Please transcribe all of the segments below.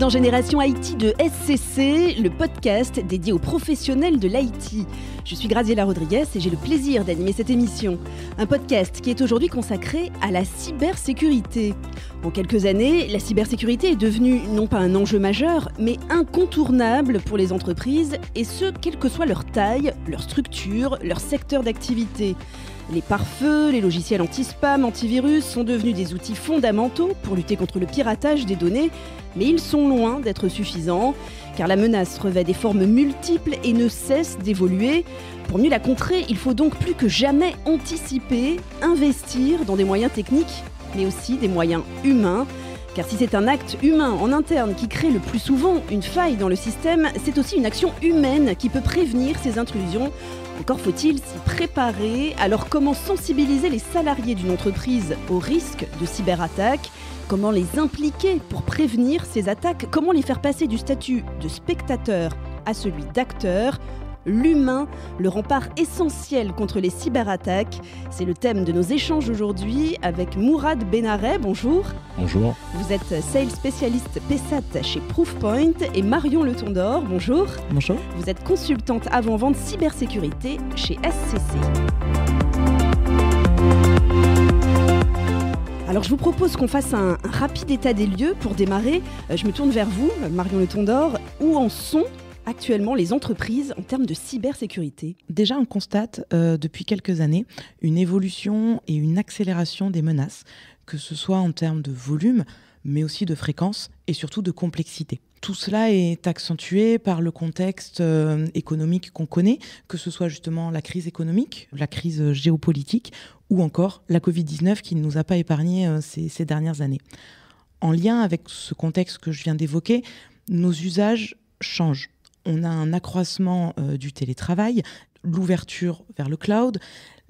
dans Génération IT de SCC, le podcast dédié aux professionnels de l'IT. Je suis Graziella Rodriguez et j'ai le plaisir d'animer cette émission. Un podcast qui est aujourd'hui consacré à la cybersécurité. En quelques années, la cybersécurité est devenue non pas un enjeu majeur, mais incontournable pour les entreprises, et ce, quelle que soit leur taille, leur structure, leur secteur d'activité. Les pare-feux, les logiciels anti-spam, antivirus sont devenus des outils fondamentaux pour lutter contre le piratage des données, mais ils sont loin d'être suffisants, car la menace revêt des formes multiples et ne cesse d'évoluer. Pour mieux la contrer, il faut donc plus que jamais anticiper, investir dans des moyens techniques, mais aussi des moyens humains. Car si c'est un acte humain en interne qui crée le plus souvent une faille dans le système, c'est aussi une action humaine qui peut prévenir ces intrusions. Encore faut-il s'y préparer. Alors comment sensibiliser les salariés d'une entreprise au risque de cyberattaque ? Comment les impliquer pour prévenir ces attaques ? Comment les faire passer du statut de spectateur à celui d'acteur ? L'humain, le rempart essentiel contre les cyberattaques. C'est le thème de nos échanges aujourd'hui avec Mourad Benaret. Bonjour. Bonjour. Vous êtes sales spécialiste PSAT chez Proofpoint et Marion Le Tondor. Bonjour. Bonjour. Vous êtes consultante avant-vente cybersécurité chez SCC. Alors je vous propose qu'on fasse un rapide état des lieux pour démarrer. Je me tourne vers vous, Marion Le Tondor. Où en sont actuellement les entreprises en termes de cybersécurité ? Déjà, on constate depuis quelques années une évolution et une accélération des menaces, que ce soit en termes de volume, mais aussi de fréquence et surtout de complexité. Tout cela est accentué par le contexte économique qu'on connaît, que ce soit justement la crise économique, la crise géopolitique ou encore la Covid-19 qui ne nous a pas épargné ces dernières années. En lien avec ce contexte que je viens d'évoquer, nos usages changent. On a un accroissement du télétravail, l'ouverture vers le cloud,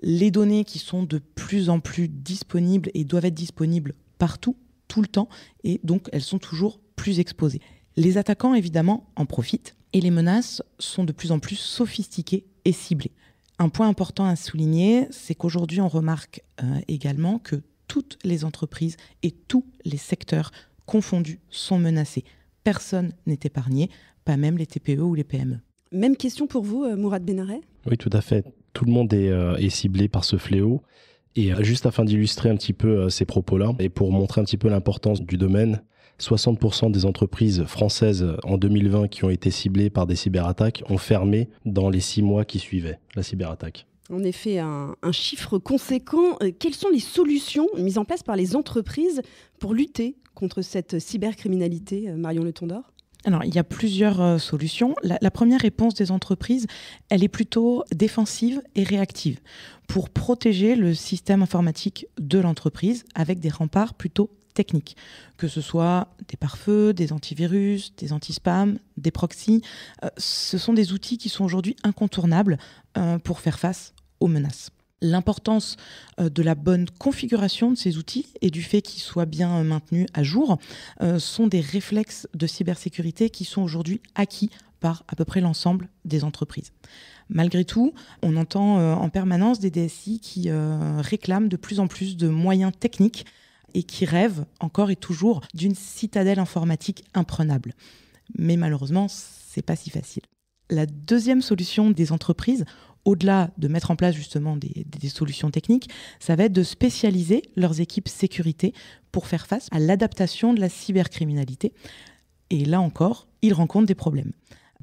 les données qui sont de plus en plus disponibles et doivent être disponibles partout, tout le temps, et donc elles sont toujours plus exposées. Les attaquants, évidemment, en profitent et les menaces sont de plus en plus sophistiquées et ciblées. Un point important à souligner, c'est qu'aujourd'hui, on remarque également que toutes les entreprises et tous les secteurs confondus sont menacés. Personne n'est épargné, pas même les TPE ou les PME. Même question pour vous, Mourad Benaret ? Oui, tout à fait. Tout le monde est ciblé par ce fléau. Et juste afin d'illustrer un petit peu ces propos-là, et pour montrer un petit peu l'importance du domaine, 60% des entreprises françaises en 2020 qui ont été ciblées par des cyberattaques ont fermé dans les 6 mois qui suivaient la cyberattaque. En effet, un chiffre conséquent. Quelles sont les solutions mises en place par les entreprises pour lutter contre cette cybercriminalité, Marion Le Tondor ? Alors, il y a plusieurs solutions. La première réponse des entreprises, elle est plutôt défensive et réactive pour protéger le système informatique de l'entreprise avec des remparts plutôt techniques, que ce soit des pare-feux, des antivirus, des anti-spam, des proxys. Ce sont des outils qui sont aujourd'hui incontournables pour faire face aux menaces. L'importance de la bonne configuration de ces outils et du fait qu'ils soient bien maintenus à jour sont des réflexes de cybersécurité qui sont aujourd'hui acquis par à peu près l'ensemble des entreprises. Malgré tout, on entend en permanence des DSI qui réclament de plus en plus de moyens techniques et qui rêvent encore et toujours d'une citadelle informatique imprenable. Mais malheureusement, c'est pas si facile. La deuxième solution des entreprises, au-delà de mettre en place justement des solutions techniques, ça va être de spécialiser leurs équipes sécurité pour faire face à l'adaptation de la cybercriminalité. Et là encore, ils rencontrent des problèmes.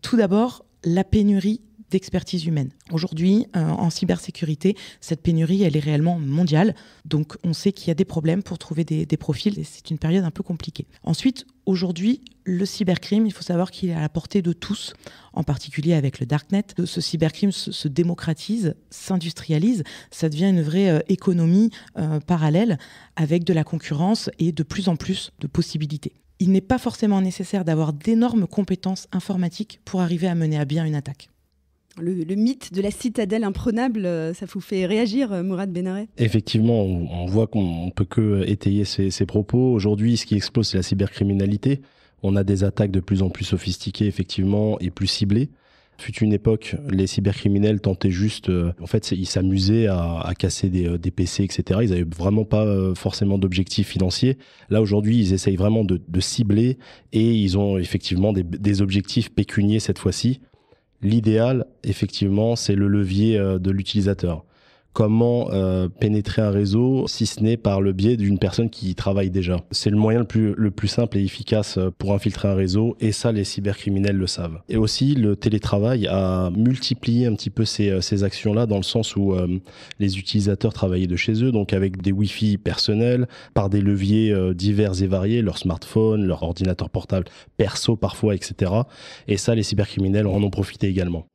Tout d'abord, la pénurie d'expertise humaine. Aujourd'hui, en cybersécurité, cette pénurie, elle est réellement mondiale. Donc, on sait qu'il y a des problèmes pour trouver des profils et c'est une période un peu compliquée. Ensuite, aujourd'hui, le cybercrime, il faut savoir qu'il est à la portée de tous, en particulier avec le darknet. Ce cybercrime se démocratise, s'industrialise, ça devient une vraie économie parallèle avec de la concurrence et de plus en plus de possibilités. Il n'est pas forcément nécessaire d'avoir d'énormes compétences informatiques pour arriver à mener à bien une attaque. Le mythe de la citadelle imprenable, ça vous fait réagir, Mourad Benaret ? Effectivement, on voit qu'on ne peut que étayer ces propos. Aujourd'hui, ce qui explose, c'est la cybercriminalité. On a des attaques de plus en plus sophistiquées, effectivement, et plus ciblées. Fut une époque, les cybercriminels tentaient juste, ils s'amusaient à casser des PC, etc. Ils n'avaient vraiment pas forcément d'objectifs financiers. Là, aujourd'hui, ils essayent vraiment de cibler et ils ont effectivement des objectifs pécuniaires cette fois-ci. L'idéal, effectivement, c'est le levier de l'utilisateur. Comment pénétrer un réseau si ce n'est par le biais d'une personne qui y travaille déjà. C'est le moyen le plus simple et efficace pour infiltrer un réseau, et ça, les cybercriminels le savent. Et aussi, le télétravail a multiplié un petit peu ces actions-là, dans le sens où les utilisateurs travaillaient de chez eux, donc avec des Wi-Fi personnels, par des leviers divers et variés, leur smartphone, leur ordinateur portable perso parfois, etc. Et ça, les cybercriminels en ont profité également.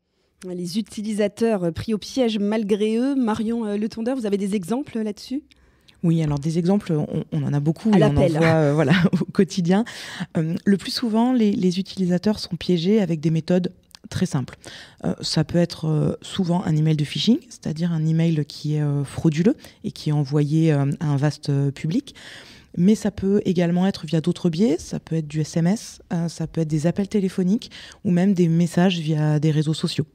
Les utilisateurs pris au piège malgré eux. Marion Le Tondeur, vous avez des exemples là-dessus ? Oui, alors des exemples, on en a beaucoup, à et l'appel. On en voit au quotidien. Le plus souvent, les utilisateurs sont piégés avec des méthodes très simples. Ça peut être souvent un email de phishing, c'est-à-dire un email qui est frauduleux et qui est envoyé à un vaste public. Mais ça peut également être via d'autres biais, ça peut être du SMS, ça peut être des appels téléphoniques ou même des messages via des réseaux sociaux.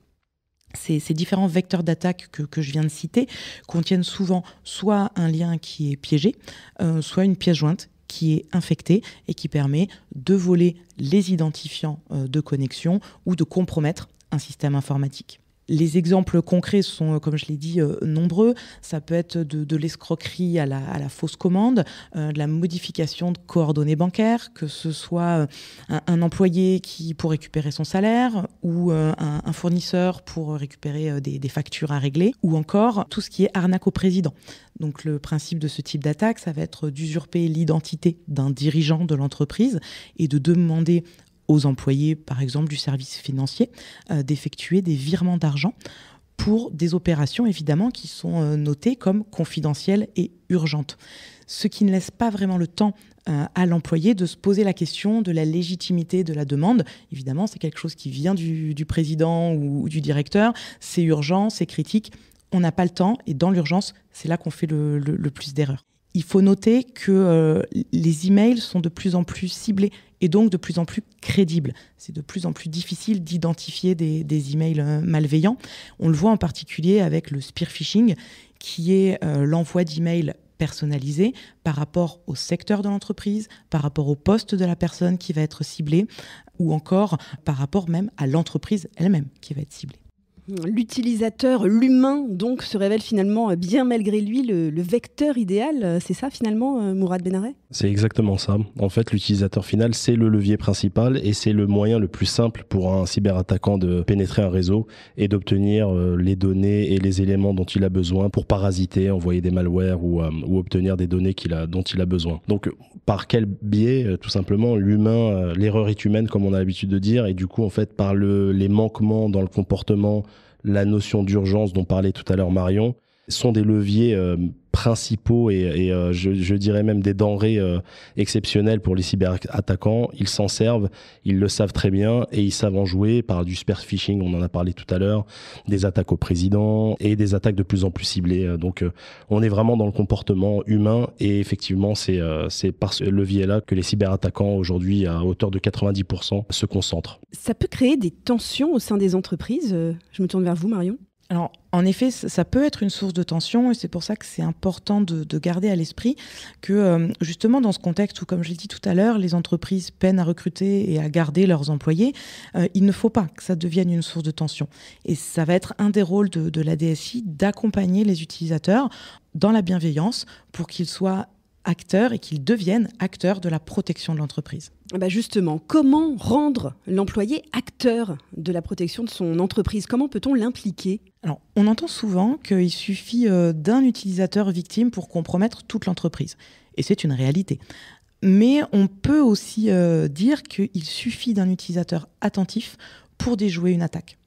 Ces différents vecteurs d'attaque que je viens de citer contiennent souvent soit un lien qui est piégé, soit une pièce jointe qui est infectée et qui permet de voler les identifiants de connexion ou de compromettre un système informatique. Les exemples concrets sont, comme je l'ai dit, nombreux. Ça peut être de l'escroquerie à la fausse commande, de la modification de coordonnées bancaires, que ce soit un employé pour récupérer son salaire ou un fournisseur pour récupérer des factures à régler, ou encore tout ce qui est arnaque au président. Donc le principe de ce type d'attaque, ça va être d'usurper l'identité d'un dirigeant de l'entreprise et de demander aux employés, par exemple, du service financier, d'effectuer des virements d'argent pour des opérations, évidemment, qui sont notées comme confidentielles et urgentes. Ce qui ne laisse pas vraiment le temps à l'employé de se poser la question de la légitimité de la demande. Évidemment, c'est quelque chose qui vient du président ou du directeur. C'est urgent, c'est critique. On n'a pas le temps, et dans l'urgence, c'est là qu'on fait le plus d'erreurs. Il faut noter que les emails sont de plus en plus ciblés et donc de plus en plus crédibles. C'est de plus en plus difficile d'identifier des emails malveillants. On le voit en particulier avec le spear phishing, qui est l'envoi d'emails personnalisés par rapport au secteur de l'entreprise, par rapport au poste de la personne qui va être ciblée, ou encore par rapport même à l'entreprise elle-même qui va être ciblée. L'utilisateur, l'humain, donc, se révèle finalement, bien malgré lui, le vecteur idéal. C'est ça, finalement, Mourad Benareh ? C'est exactement ça. En fait, l'utilisateur final, c'est le levier principal et c'est le moyen le plus simple pour un cyberattaquant de pénétrer un réseau et d'obtenir les données et les éléments dont il a besoin pour parasiter, envoyer des malwares ou obtenir des données dont il a besoin. Donc, par quel biais ? Tout simplement, l'humain, l'erreur est humaine, comme on a l'habitude de dire, et du coup, en fait, par les manquements dans le comportement, la notion d'urgence dont parlait tout à l'heure Marion, sont des leviers principaux et je dirais même des denrées exceptionnelles pour les cyberattaquants. Ils s'en servent, ils le savent très bien et ils savent en jouer par du spear phishing, on en a parlé tout à l'heure, des attaques au président et des attaques de plus en plus ciblées. Donc on est vraiment dans le comportement humain et effectivement c'est par ce levier-là que les cyberattaquants aujourd'hui à hauteur de 90% se concentrent. Ça peut créer des tensions au sein des entreprises. Je me tourne vers vous, Marion. Alors, en effet, ça peut être une source de tension et c'est pour ça que c'est important de garder à l'esprit que justement dans ce contexte où, comme je l'ai dit tout à l'heure, les entreprises peinent à recruter et à garder leurs employés, il ne faut pas que ça devienne une source de tension. Et ça va être un des rôles de la DSI d'accompagner les utilisateurs dans la bienveillance pour qu'ils soient acteurs et qu'ils deviennent acteurs de la protection de l'entreprise. Justement, comment rendre l'employé acteur de la protection de son entreprise ? Comment peut-on l'impliquer ? Alors, on entend souvent qu'il suffit d'un utilisateur victime pour compromettre toute l'entreprise. Et c'est une réalité. Mais on peut aussi dire qu'il suffit d'un utilisateur attentif pour déjouer une attaque.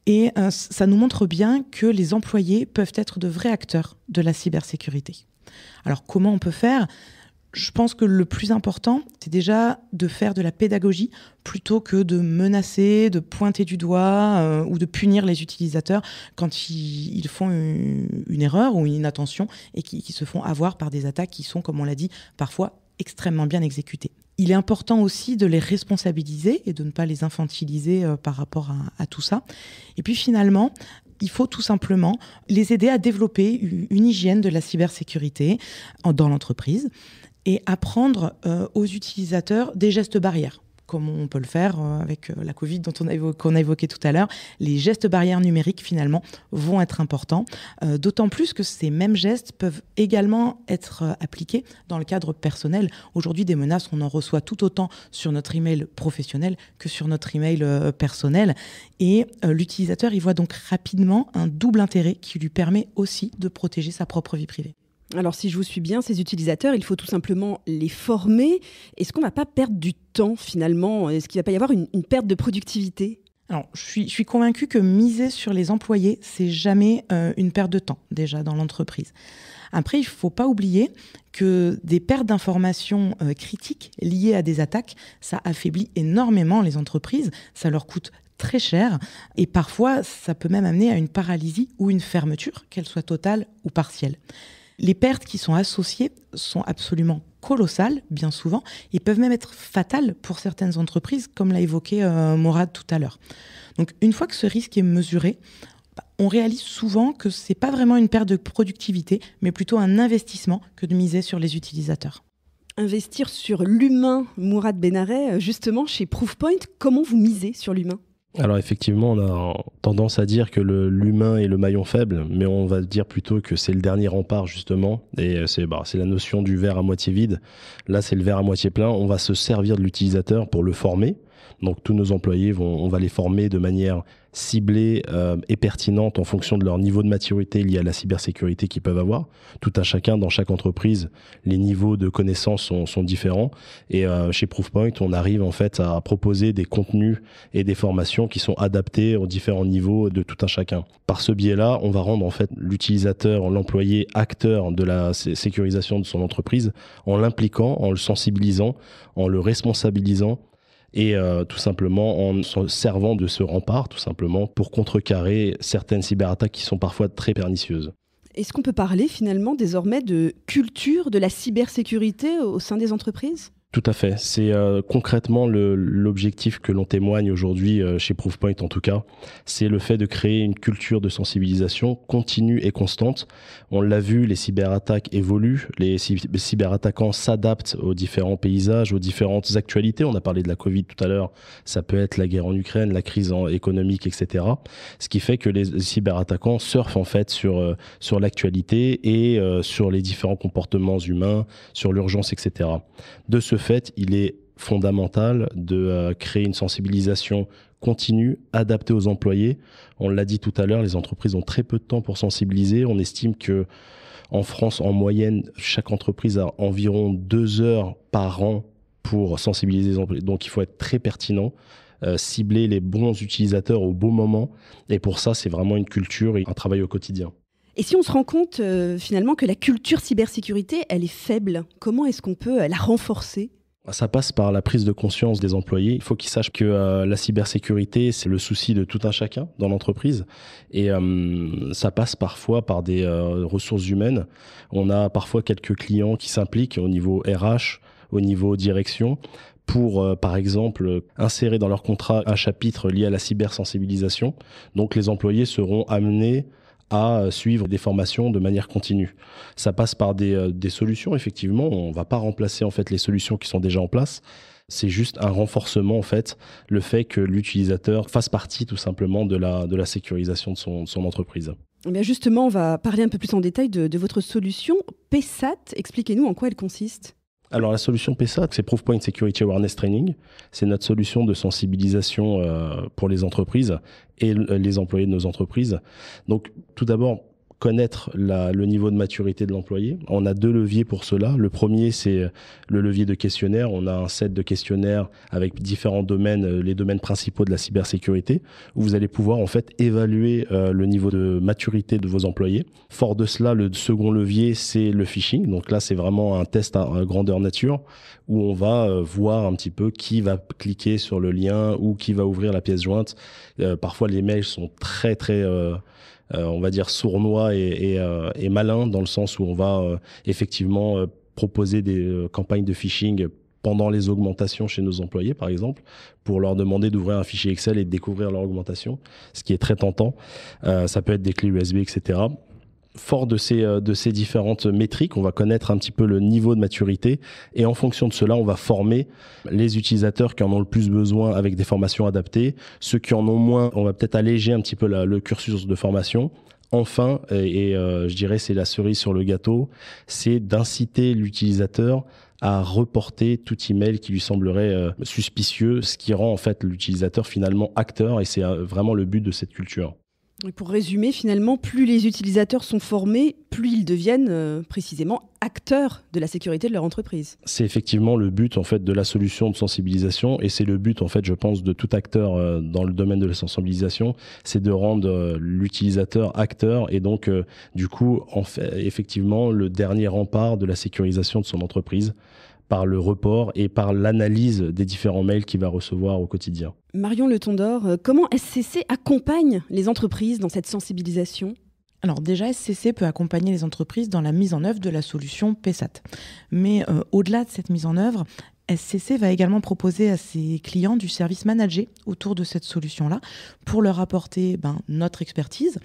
Et ça nous montre bien que les employés peuvent être de vrais acteurs de la cybersécurité. Alors, comment on peut faire ? Je pense que le plus important, c'est déjà de faire de la pédagogie plutôt que de menacer, de pointer du doigt ou de punir les utilisateurs quand ils font une erreur ou une inattention et qui se font avoir par des attaques qui sont, comme on l'a dit, parfois extrêmement bien exécutées. Il est important aussi de les responsabiliser et de ne pas les infantiliser par rapport à tout ça. Et puis finalement, il faut tout simplement les aider à développer une hygiène de la cybersécurité dans l'entreprise et apprendre aux utilisateurs des gestes barrières, comme on peut le faire avec la Covid qu'on a évoqué tout à l'heure. Les gestes barrières numériques, finalement, vont être importants, d'autant plus que ces mêmes gestes peuvent également être appliqués dans le cadre personnel. Aujourd'hui, des menaces, on en reçoit tout autant sur notre email professionnel que sur notre email personnel. Et l'utilisateur, il voit donc rapidement un double intérêt qui lui permet aussi de protéger sa propre vie privée. Alors, si je vous suis bien, ces utilisateurs, il faut tout simplement les former. Est-ce qu'on ne va pas perdre du temps, finalement ? Est-ce qu'il ne va pas y avoir une perte de productivité ? Alors, je suis convaincue que miser sur les employés, c'est jamais une perte de temps, déjà, dans l'entreprise. Après, il ne faut pas oublier que des pertes d'informations critiques liées à des attaques, ça affaiblit énormément les entreprises, ça leur coûte très cher et parfois, ça peut même amener à une paralysie ou une fermeture, qu'elle soit totale ou partielle. Les pertes qui sont associées sont absolument colossales, bien souvent, et peuvent même être fatales pour certaines entreprises, comme l'a évoqué Morad tout à l'heure. Donc, une fois que ce risque est mesuré, on réalise souvent que ce n'est pas vraiment une perte de productivité, mais plutôt un investissement que de miser sur les utilisateurs. Investir sur l'humain, Mourad Benareh, justement, chez Proofpoint, comment vous misez sur l'humain ? Alors effectivement, on a tendance à dire que l'humain est le maillon faible, mais on va dire plutôt que c'est le dernier rempart justement, et c'est la notion du verre à moitié vide. Là, c'est le verre à moitié plein. On va se servir de l'utilisateur pour le former. Donc tous nos employés, on va les former de manière ciblée et pertinente en fonction de leur niveau de maturité lié à la cybersécurité qu'ils peuvent avoir. Tout un chacun, dans chaque entreprise, les niveaux de connaissances sont différents. Et chez Proofpoint, on arrive en fait à proposer des contenus et des formations qui sont adaptés aux différents niveaux de tout un chacun. Par ce biais-là, on va rendre en fait l'utilisateur, l'employé, acteur de la sécurisation de son entreprise en l'impliquant, en le sensibilisant, en le responsabilisant, et tout simplement en se servant de ce rempart, tout simplement, pour contrecarrer certaines cyberattaques qui sont parfois très pernicieuses. Est-ce qu'on peut parler finalement désormais de culture de la cybersécurité au sein des entreprises ? Tout à fait. C'est concrètement l'objectif que l'on témoigne aujourd'hui chez Proofpoint en tout cas. C'est le fait de créer une culture de sensibilisation continue et constante. On l'a vu, les cyberattaques évoluent, les cyberattaquants s'adaptent aux différents paysages, aux différentes actualités. On a parlé de la Covid tout à l'heure, ça peut être la guerre en Ukraine, la crise économique, etc. Ce qui fait que les cyberattaquants surfent en fait sur l'actualité et sur les différents comportements humains, sur l'urgence, etc. De ce fait, il est fondamental de créer une sensibilisation continue, adaptée aux employés. On l'a dit tout à l'heure, les entreprises ont très peu de temps pour sensibiliser. On estime que en France, en moyenne, chaque entreprise a environ 2 heures par an pour sensibiliser les employés. Donc, il faut être très pertinent, cibler les bons utilisateurs au bon moment. Et pour ça, c'est vraiment une culture et un travail au quotidien. Et si on se rend compte finalement que la culture cybersécurité, elle est faible, comment est-ce qu'on peut la renforcer ? Ça passe par la prise de conscience des employés. Il faut qu'ils sachent que la cybersécurité, c'est le souci de tout un chacun dans l'entreprise. Et ça passe parfois par des ressources humaines. On a parfois quelques clients qui s'impliquent au niveau RH, au niveau direction, pour, par exemple, insérer dans leur contrat un chapitre lié à la cybersensibilisation. Donc les employés seront amenés à suivre des formations de manière continue. Ça passe par des solutions, effectivement. On ne va pas remplacer en fait les solutions qui sont déjà en place. C'est juste un renforcement, en fait, le fait que l'utilisateur fasse partie tout simplement de la sécurisation de son entreprise. Eh bien justement, on va parler un peu plus en détail de votre solution. PSAT, expliquez-nous en quoi elle consiste. Alors la solution PSAT, c'est Proofpoint Security Awareness Training. C'est notre solution de sensibilisation pour les entreprises et les employés de nos entreprises. Donc tout d'abord, connaître le niveau de maturité de l'employé. On a 2 leviers pour cela. Le premier, c'est le levier de questionnaire. On a un set de questionnaires avec différents domaines, les domaines principaux de la cybersécurité, où vous allez pouvoir en fait évaluer le niveau de maturité de vos employés. Fort de cela, le second levier, c'est le phishing. Donc là, c'est vraiment un test à grandeur nature, où on va voir un petit peu qui va cliquer sur le lien ou qui va ouvrir la pièce jointe. Parfois, les mails sont très on va dire sournois et malin, dans le sens où on va effectivement proposer des campagnes de phishing pendant les augmentations chez nos employés, par exemple, pour leur demander d'ouvrir un fichier Excel et de découvrir leur augmentation, ce qui est très tentant. Ça peut être des clés USB, etc. Fort de ces différentes métriques, on va connaître un petit peu le niveau de maturité et en fonction de cela, on va former les utilisateurs qui en ont le plus besoin avec des formations adaptées. Ceux qui en ont moins, on va peut-être alléger un petit peu le cursus de formation. Enfin, je dirais c'est la cerise sur le gâteau, c'est d'inciter l'utilisateur à reporter tout email qui lui semblerait suspicieux, ce qui rend en fait l'utilisateur finalement acteur et c'est vraiment le but de cette culture. Et pour résumer, finalement, plus les utilisateurs sont formés, plus ils deviennent précisément acteurs de la sécurité de leur entreprise. C'est effectivement le but en fait de la solution de sensibilisation et c'est le but en fait, je pense, de tout acteur dans le domaine de la sensibilisation, c'est de rendre l'utilisateur acteur et donc du coup, en fait, effectivement, le dernier rempart de la sécurisation de son entreprise par le report et par l'analyse des différents mails qu'il va recevoir au quotidien. Marion Le Tondor, comment SCC accompagne les entreprises dans cette sensibilisation ? Alors déjà, SCC peut accompagner les entreprises dans la mise en œuvre de la solution PESAT. Mais au-delà de cette mise en œuvre, SCC va également proposer à ses clients du service managé autour de cette solution-là pour leur apporter notre expertise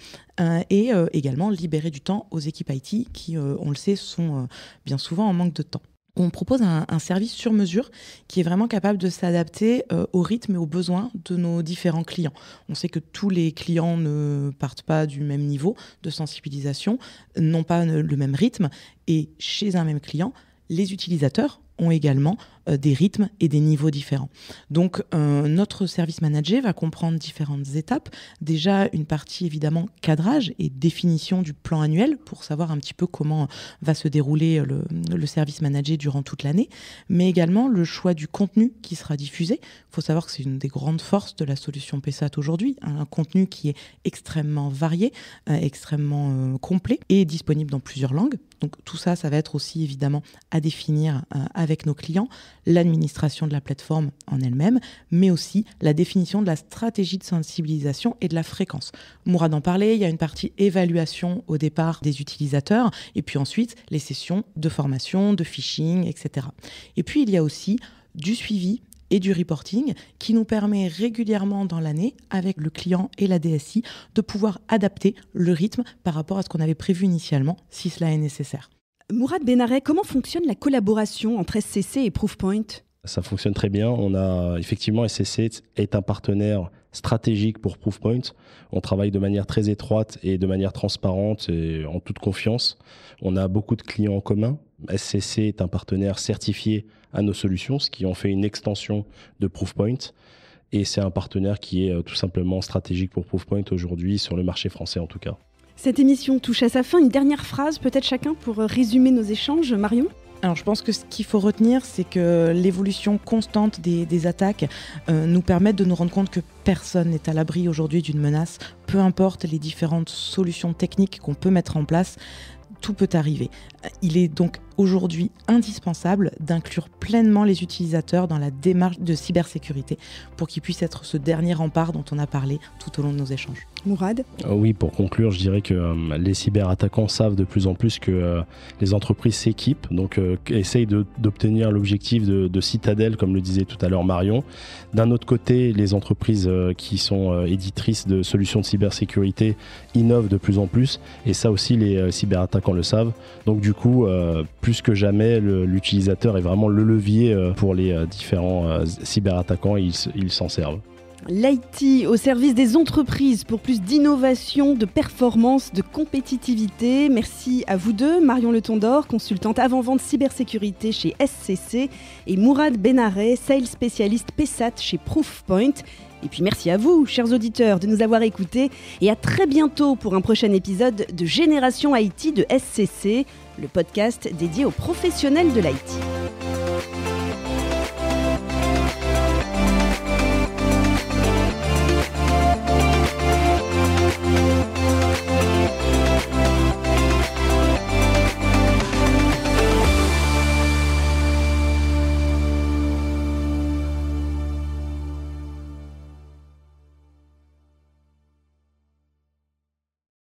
et également libérer du temps aux équipes IT qui, on le sait, sont bien souvent en manque de temps. On propose un service sur mesure qui est vraiment capable de s'adapter au rythme et aux besoins de nos différents clients. On sait que tous les clients ne partent pas du même niveau de sensibilisation, n'ont pas le même rythme et chez un même client, les utilisateurs ont également des rythmes et des niveaux différents. Donc, notre service manager va comprendre différentes étapes. Déjà, une partie évidemment cadrage et définition du plan annuel pour savoir un petit peu comment va se dérouler le service manager durant toute l'année, mais également le choix du contenu qui sera diffusé. Il faut savoir que c'est une des grandes forces de la solution PESAT aujourd'hui, un contenu qui est extrêmement varié, extrêmement complet et disponible dans plusieurs langues. Donc tout ça, ça va être aussi évidemment à définir avec nos clients, l'administration de la plateforme en elle-même, mais aussi la définition de la stratégie de sensibilisation et de la fréquence. Mourad en parlait, il y a une partie évaluation au départ des utilisateurs, et puis ensuite les sessions de formation, de phishing, etc. Et puis il y a aussi du suivi et du reporting qui nous permet régulièrement dans l'année, avec le client et la DSI, de pouvoir adapter le rythme par rapport à ce qu'on avait prévu initialement, si cela est nécessaire. Mourad Benaret, comment fonctionne la collaboration entre SCC et Proofpoint ? Ça fonctionne très bien. On a effectivement, SCC est un partenaire stratégique pour Proofpoint. On travaille de manière très étroite et de manière transparente et en toute confiance. On a beaucoup de clients en commun. SCC est un partenaire certifié à nos solutions, ce qui en fait une extension de Proofpoint. Et c'est un partenaire qui est tout simplement stratégique pour Proofpoint aujourd'hui, sur le marché français en tout cas. Cette émission touche à sa fin. Une dernière phrase peut-être chacun pour résumer nos échanges. Marion ? Alors je pense que ce qu'il faut retenir, c'est que l'évolution constante des attaques nous permet de nous rendre compte que personne n'est à l'abri aujourd'hui d'une menace, peu importe les différentes solutions techniques qu'on peut mettre en place. Tout peut arriver. Il est donc aujourd'hui indispensable d'inclure pleinement les utilisateurs dans la démarche de cybersécurité pour qu'ils puissent être ce dernier rempart dont on a parlé tout au long de nos échanges. Mourad ? Oui, pour conclure, je dirais que les cyberattaquants savent de plus en plus que les entreprises s'équipent, donc essayent d'obtenir l'objectif de citadelle, comme le disait tout à l'heure Marion. D'un autre côté, les entreprises qui sont éditrices de solutions de cybersécurité innovent de plus en plus, et ça aussi les cyberattaquants le savent. Donc du coup, plus que jamais, l'utilisateur est vraiment le levier pour les différents cyberattaquants et ils s'en servent. L'IT au service des entreprises pour plus d'innovation, de performance, de compétitivité. Merci à vous deux, Marion Le Tondor, consultante avant-vente cybersécurité chez SCC, et Mourad Benaret, sales spécialiste PESAT chez Proofpoint. Et puis merci à vous, chers auditeurs, de nous avoir écoutés, et à très bientôt pour un prochain épisode de Génération IT de SCC, le podcast dédié aux professionnels de l'IT.